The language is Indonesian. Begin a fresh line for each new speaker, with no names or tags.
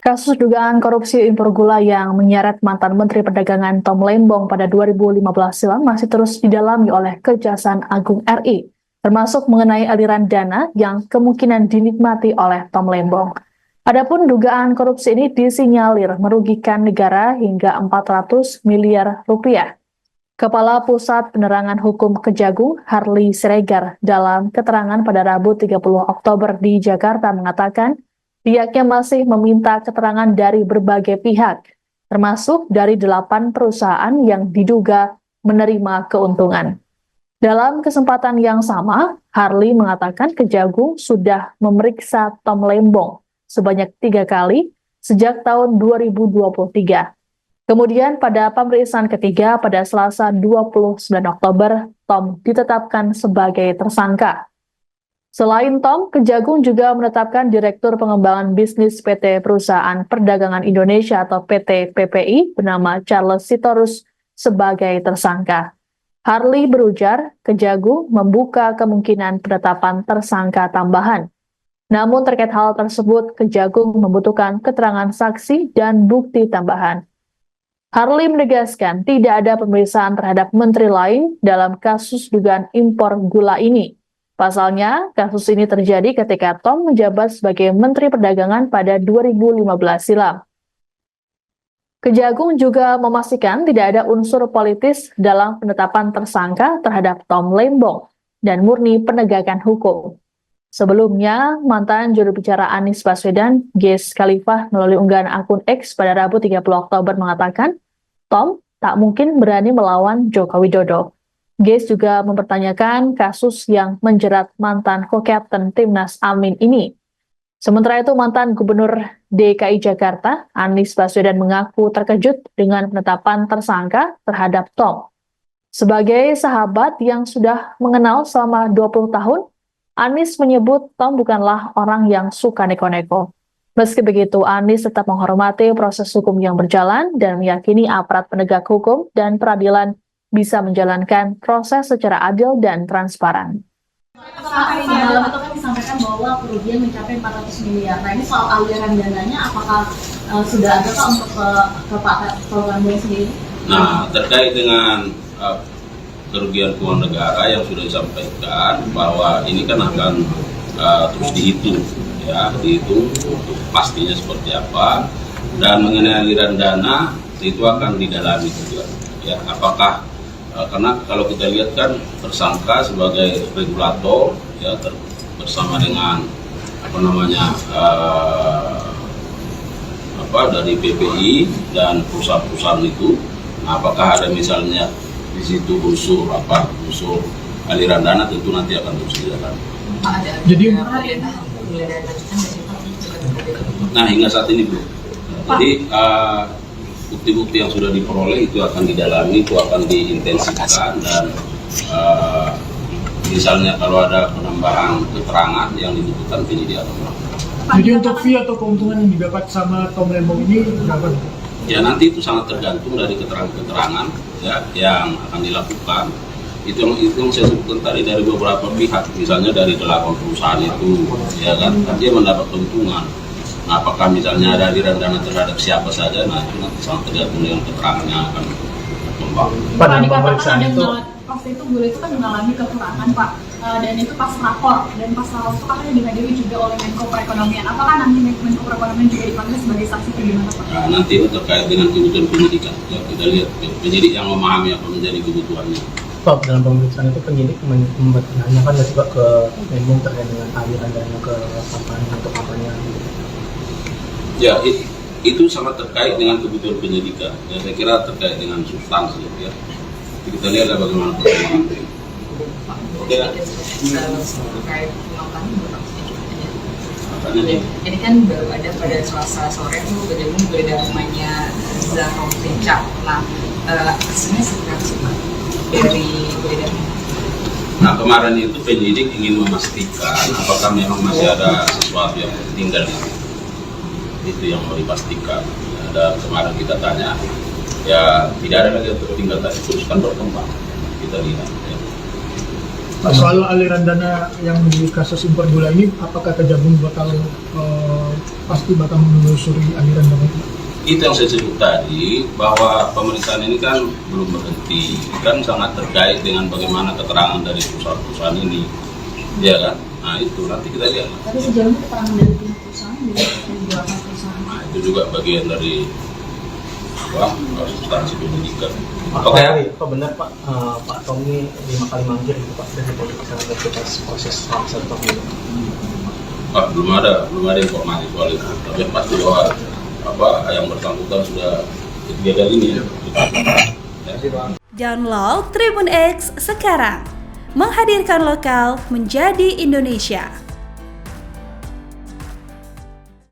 Kasus dugaan korupsi impor gula yang menyeret mantan Menteri Perdagangan Tom Lembong pada 2015 silam masih terus didalami oleh Kejaksaan Agung RI, termasuk mengenai aliran dana yang kemungkinan dinikmati oleh Tom Lembong. Adapun dugaan korupsi ini disinyalir merugikan negara hingga 400 miliar rupiah. Kepala Pusat Penerangan Hukum Kejagung, Harley Siregar, dalam keterangan pada Rabu 30 Oktober di Jakarta mengatakan, pihaknya masih meminta keterangan dari berbagai pihak, termasuk dari 8 perusahaan yang diduga menerima keuntungan. Dalam kesempatan yang sama, Harley mengatakan Kejagung sudah memeriksa Tom Lembong sebanyak 3 kali sejak tahun 2023. Kemudian pada pemeriksaan ketiga pada Selasa 29 Oktober, Tom ditetapkan sebagai tersangka. Selain Tom, Kejagung juga menetapkan Direktur Pengembangan Bisnis PT Perusahaan Perdagangan Indonesia atau PT PPI bernama Charles Sitorus sebagai tersangka. Harley berujar, Kejagung membuka kemungkinan penetapan tersangka tambahan. Namun terkait hal tersebut, Kejagung membutuhkan keterangan saksi dan bukti tambahan. Harley menegaskan tidak ada pemeriksaan terhadap menteri lain dalam kasus dugaan impor gula ini. Pasalnya, kasus ini terjadi ketika Tom menjabat sebagai Menteri Perdagangan pada 2015 silam. Kejagung juga memastikan tidak ada unsur politis dalam penetapan tersangka terhadap Tom Lembong dan murni penegakan hukum. Sebelumnya, mantan juru bicara Anies Baswedan, Ges Khalifah, melalui unggahan akun X pada Rabu 30 Oktober mengatakan, Tom tak mungkin berani melawan Joko Widodo. Ges juga mempertanyakan kasus yang menjerat mantan co-captain Timnas Amin ini. Sementara itu, mantan Gubernur DKI Jakarta, Anies Baswedan mengaku terkejut dengan penetapan tersangka terhadap Tom. Sebagai sahabat yang sudah mengenal selama 20 tahun, Anies menyebut Tom bukanlah orang yang suka neko-neko. Meski begitu, Anies tetap menghormati proses hukum yang berjalan dan meyakini aparat penegak hukum dan peradilan bisa menjalankan proses secara adil dan transparan.
Di dalam itu kan disampaikan bahwa kerugian mencapai 400 miliar. Nah, ini soal aliran dananya, apakah sudah ada Pak untuk ke Pak Lembong sendiri?
Nah, terkait dengan kerugian keuangan negara yang sudah disampaikan bahwa ini kan akan terus dihitung pastinya seperti apa, dan mengenai aliran dana itu akan didalami juga ya, apakah karena kalau kita lihat kan tersangka sebagai regulator ya bersama dengan dari PPI dan perusahaan-perusahaan itu. Nah, apakah ada misalnya di situ unsur aliran dana, tentu nanti akan terus dilakukan.
Jadi
nah, hingga saat ini belum. Jadi bukti-bukti yang sudah diperoleh itu akan didalami, itu akan diintensifikan, dan misalnya kalau ada penambahan keterangan yang dibutuhkan penyidik akan melakukan.
Jadi untuk fee atau keuntungan yang didapat sama Tom Lembong ini berapa?
Ya, nanti itu sangat tergantung dari keterangan-keterangan ya yang akan dilakukan. Itu yang saya sebutkan tadi dari beberapa pihak, misalnya dari 8 perusahaan itu, ya kan dia mendapat keuntungan. Nah, apakah misalnya ada aliran dana terhadap siapa saja? Nah, itu nanti sangat tergantung dengan keterangan yang akan berkembang.
Pak, dikatakan ada pas itu Gula itu kan mengalami kekurangan Pak, dan itu pas rakor, dan pas rakor itu katanya dihadiri juga oleh Menko Perekonomian. Apakah nanti Menko Perekonomian juga dipanggil sebagai saksi atau gimana Pak?
Nah, nanti itu terkait dengan kebutuhan penyidikan. Ya, kita lihat penyidik yang memahami apa menjadi kebutuhannya.
Pak, dalam pemeriksaan itu penyidik menanyakan nggak sih Pak ke Lembong terkait dengan aliran dana ke kampanye untuk kampanye gitu?
Ya, itu sangat terkait dengan kebutuhan penyidikan. Ya, saya kira terkait dengan substansi. Ya, kita lihat bagaimana perkembangan. Oke.
Ini kan baru ada pada Selasa sore tuh bergabung beredar namanya Zahro Pecah. Nah, aslinya seperti apa dari beredarnya?
Nah, kemarin itu penyidik ingin memastikan apakah memang masih ada sesuatu yang tertinggal di situ. Itu yang mau dipastikan. Dan kemarin kita tanya, ya tidak ada lagi yang tertinggal tadi, teruskan berkembang. Kita lihat. Ya.
Soal aliran dana yang di kasus impor gula ini, apakah Kejagung bakal pasti bakal menelusuri aliran dana itu.
Itu yang saya sebut tadi, bahwa pemeriksaan ini kan belum berhenti, kan sangat terkait dengan bagaimana keterangan dari perusahaan-perusahaan ini, ya kan? Nah itu nanti kita lihat.
Tapi sejauh ini keterangan dari pihak perusahaan dari beberapa perusahaan.
Nah itu juga bagian dari substansi penyidikan.
Pak,
Oke.
Apa benar Pak, Pak Tommy 5 kali manggil itu Pak dari pemeriksaan identitas proses satu tahun ini?
Belum ada informasi soal itu. Tapi yang pasti bahwa yang bersangkutan sudah 3 kali ini ya.
Download Tribun X sekarang, menghadirkan lokal menjadi Indonesia.